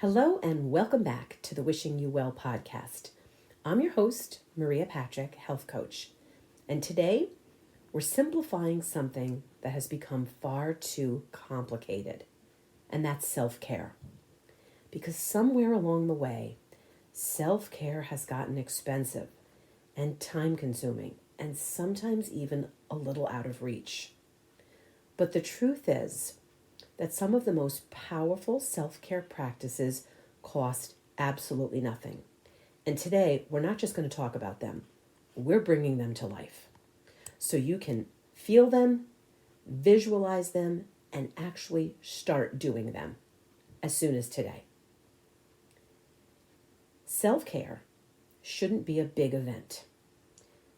Hello and welcome back to the Wishing You Well podcast. I'm your host, Maria Patrick, health coach. And today we're simplifying something that has become far too complicated, and that's self-care. Because somewhere along the way, self-care has gotten expensive and time-consuming and sometimes even a little out of reach. But the truth is that some of the most powerful self-care practices cost absolutely nothing. And today, we're not just going to talk about them, we're bringing them to life. So you can feel them, visualize them, and actually start doing them as soon as today. Self-care shouldn't be a big event.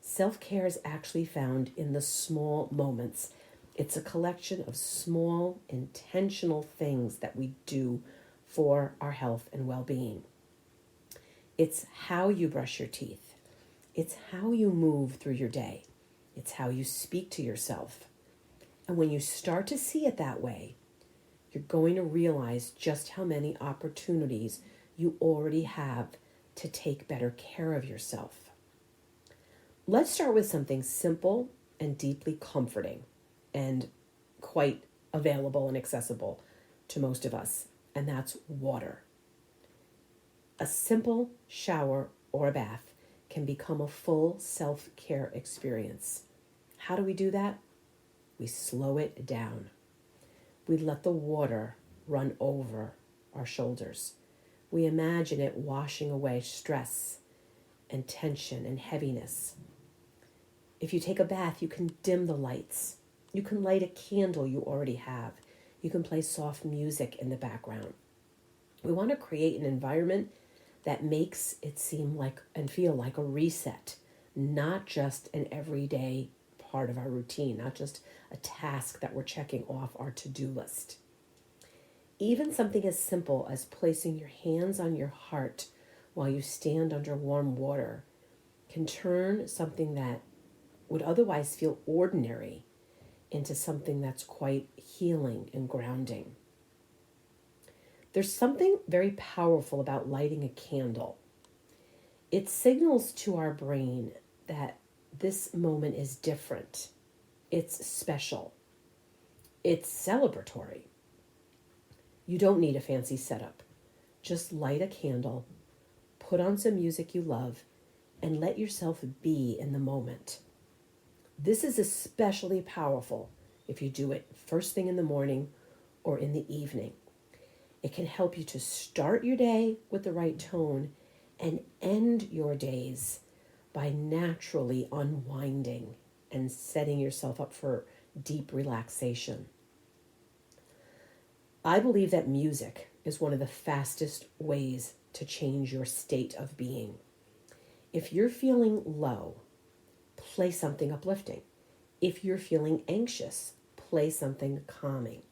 Self-care is actually found in the small moments. It's a collection of small, intentional things that we do for our health and well-being. It's how you brush your teeth. It's how you move through your day. It's how you speak to yourself. And when you start to see it that way, you're going to realize just how many opportunities you already have to take better care of yourself. Let's start with something simple and deeply comforting and quite available and accessible to most of us, and that's water. A simple shower or a bath can become a full self-care experience. How do we do that? We slow it down. We let the water run over our shoulders. We imagine it washing away stress and tension and heaviness. If you take a bath, you can dim the lights. You can light a candle you already have. You can play soft music in the background. We want to create an environment that makes it seem like and feel like a reset, not just an everyday part of our routine, not just a task that we're checking off our to-do list. Even something as simple as placing your hands on your heart while you stand under warm water can turn something that would otherwise feel ordinary into something that's quite healing and grounding. There's something very powerful about lighting a candle. It signals to our brain that this moment is different. It's special. It's celebratory. You don't need a fancy setup. Just light a candle, put on some music you love, and let yourself be in the moment. This is especially powerful if you do it first thing in the morning or in the evening. It can help you to start your day with the right tone and end your days by naturally unwinding and setting yourself up for deep relaxation. I believe that music is one of the fastest ways to change your state of being. If you're feeling low, play something uplifting. If you're feeling anxious, play something calming.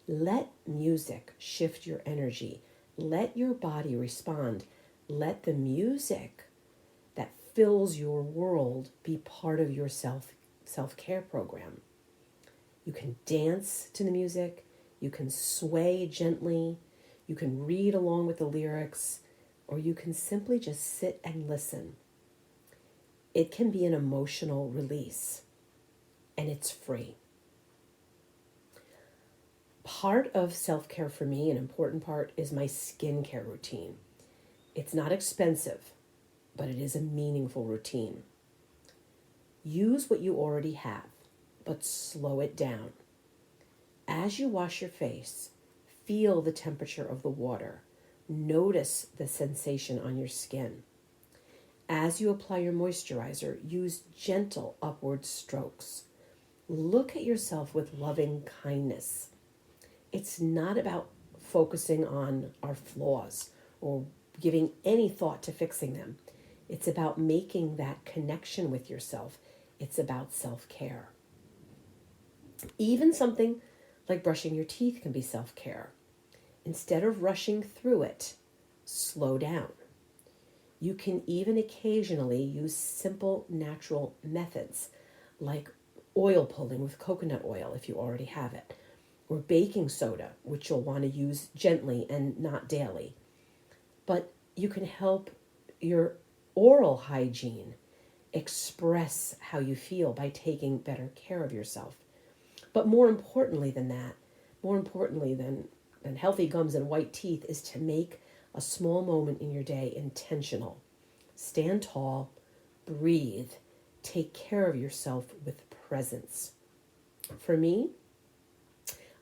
Let music shift your energy. Let your body respond. Let the music that fills your world be part of your self-care program. You can dance to the music. You can sway gently. You can read along with the lyrics, or you can simply just sit and listen. It can be an emotional release, and it's free. Part of self-care for me, an important part, is my skincare routine. It's not expensive, but it is a meaningful routine. Use what you already have, but slow it down. As you wash your face, feel the temperature of the water. Notice the sensation on your skin. As you apply your moisturizer, use gentle upward strokes. Look at yourself with loving kindness. It's not about focusing on our flaws or giving any thought to fixing them. It's about making that connection with yourself. It's about self-care. Even something like brushing your teeth can be self-care. Instead of rushing through it, slow down. You can even occasionally use simple natural methods like oil pulling with coconut oil if you already have it, or baking soda, which you'll want to use gently and not daily. But you can help your oral hygiene express how you feel by taking better care of yourself. But more importantly than that, more importantly than healthy gums and white teeth, is to make a small moment in your day intentional. Stand tall, breathe, take care of yourself with presence. For me,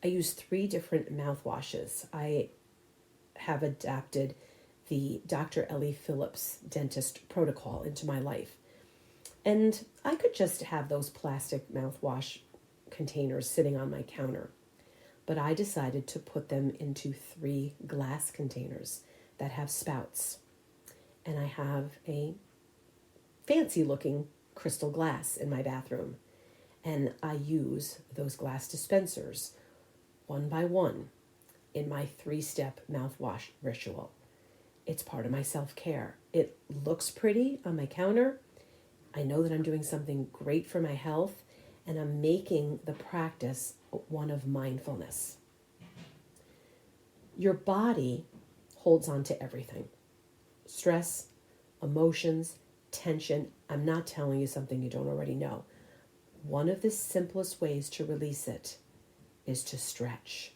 I use 3 different mouthwashes. I have adapted the Dr. Ellie Phillips dentist protocol into my life. And I could just have those plastic mouthwash containers sitting on my counter. But I decided to put them into 3 glass containers that have spouts. And I have a fancy looking crystal glass in my bathroom. And I use those glass dispensers one by one in my 3-step mouthwash ritual. It's part of my self-care. It looks pretty on my counter. I know that I'm doing something great for my health, and I'm making the practice one of mindfulness. Your body holds on to everything. Stress, emotions, tension. I'm not telling you something you don't already know. One of the simplest ways to release it is to stretch.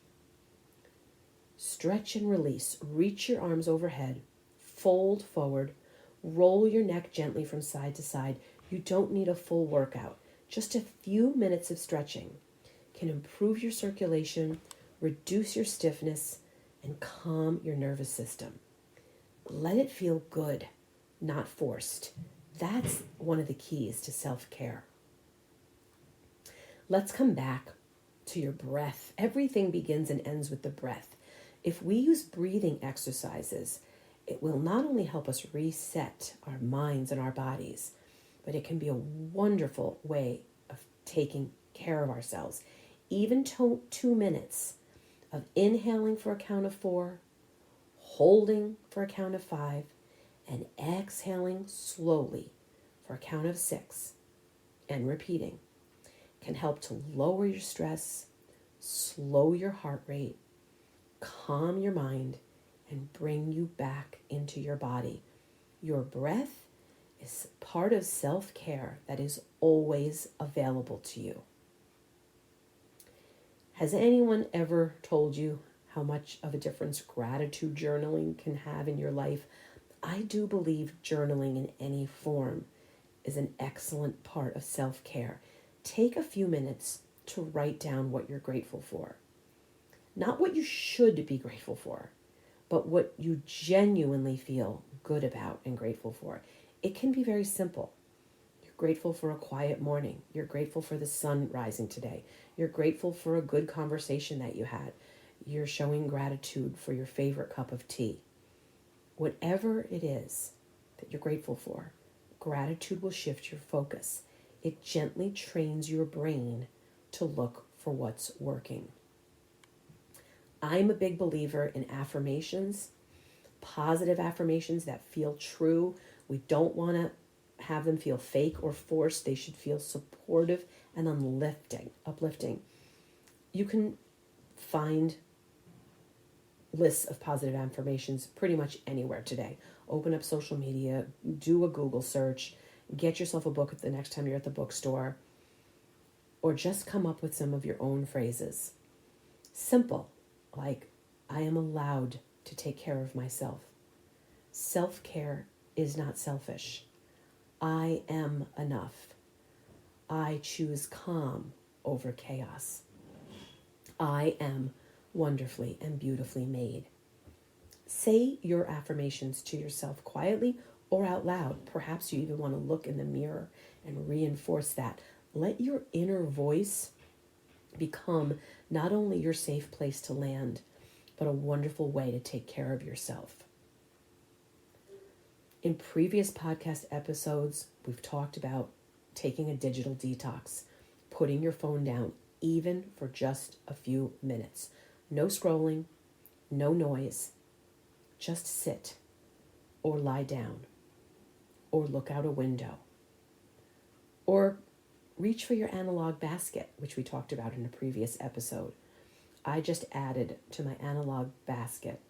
Stretch and release. Reach your arms overhead, fold forward, roll your neck gently from side to side. You don't need a full workout. Just a few minutes of stretching can improve your circulation, reduce your stiffness, and calm your nervous system. Let it feel good, not forced. That's one of the keys to self-care. Let's come back to your breath. Everything begins and ends with the breath. If we use breathing exercises, it will not only help us reset our minds and our bodies, but it can be a wonderful way of taking care of ourselves. Even 2 minutes of inhaling for a count of 4, holding for a count of 5, and exhaling slowly for a count of 6, and repeating can help to lower your stress, slow your heart rate, calm your mind, and bring you back into your body. Your breath is part of self-care that is always available to you. Has anyone ever told you how much of a difference gratitude journaling can have in your life? I do believe journaling in any form is an excellent part of self-care. Take a few minutes to write down what you're grateful for. Not what you should be grateful for, but what you genuinely feel good about and grateful for. It can be very simple. You're grateful for a quiet morning. You're grateful for the sun rising today. You're grateful for a good conversation that you had. You're showing gratitude for your favorite cup of tea. Whatever it is that you're grateful for, gratitude will shift your focus. It gently trains your brain to look for what's working. I'm a big believer in affirmations, positive affirmations that feel true. We don't want to have them feel fake or forced. They should feel supportive and uplifting. You can find lists of positive affirmations pretty much anywhere today. Open up social media, do a Google search, get yourself a book the next time you're at the bookstore, or just come up with some of your own phrases. Simple, like, I am allowed to take care of myself. Self-care is not selfish. I am enough. I choose calm over chaos. I am wonderfully and beautifully made. Say your affirmations to yourself quietly or out loud. Perhaps you even want to look in the mirror and reinforce that. Let your inner voice become not only your safe place to land, but a wonderful way to take care of yourself. In previous podcast episodes, we've talked about taking a digital detox, putting your phone down, even for just a few minutes. No scrolling, no noise. Just sit or lie down or look out a window or reach for your analog basket, which we talked about in a previous episode. I just added to my analog basket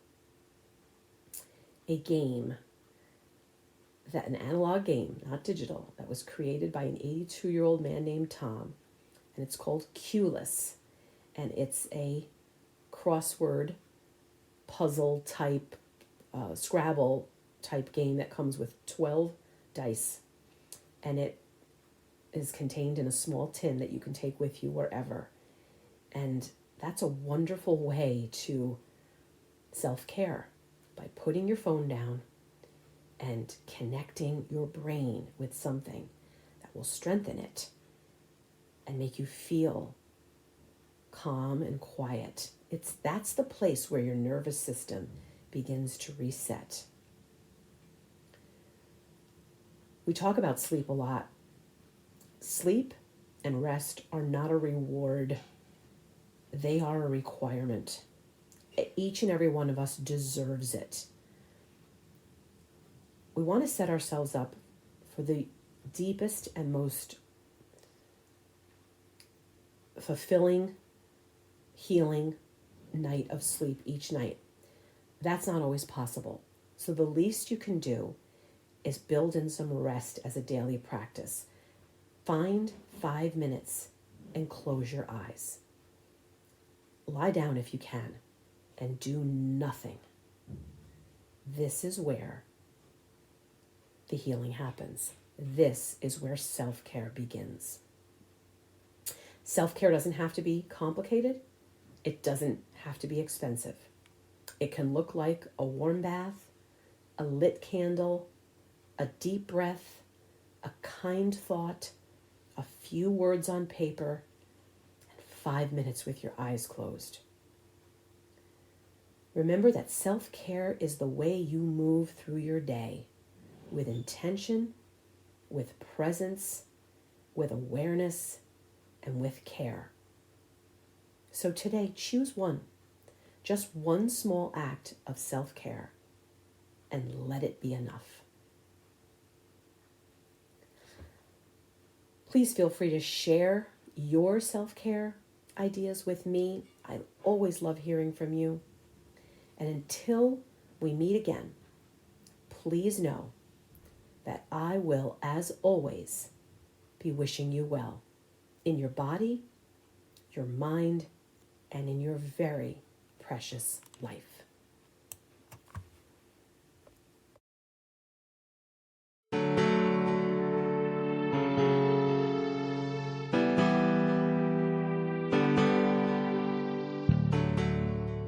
an analog game, not digital, that was created by an 82-year-old man named Tom, and it's called Qless, and it's a crossword puzzle type, Scrabble type game that comes with 12 dice, and it is contained in a small tin that you can take with you wherever. And that's a wonderful way to self-care, by putting your phone down and connecting your brain with something that will strengthen it and make you feel calm and quiet. That's the place where your nervous system begins to reset. We talk about sleep a lot. Sleep and rest are not a reward. They are a requirement. Each and every one of us deserves it. We want to set ourselves up for the deepest and most fulfilling, healing night of sleep each night. That's not always possible. So the least you can do is build in some rest as a daily practice. Find 5 minutes and close your eyes. Lie down if you can and do nothing. This is where the healing happens. This is where self-care begins. Self-care doesn't have to be complicated. It doesn't have to be expensive. It can look like a warm bath, a lit candle, a deep breath, a kind thought, a few words on paper, and 5 minutes with your eyes closed. Remember that self-care is the way you move through your day, with intention, with presence, with awareness, and with care. So today, choose one, just one small act of self-care, and let it be enough. Please feel free to share your self-care ideas with me. I always love hearing from you. And until we meet again, please know that I will, as always, be wishing you well in your body, your mind, and in your very precious life.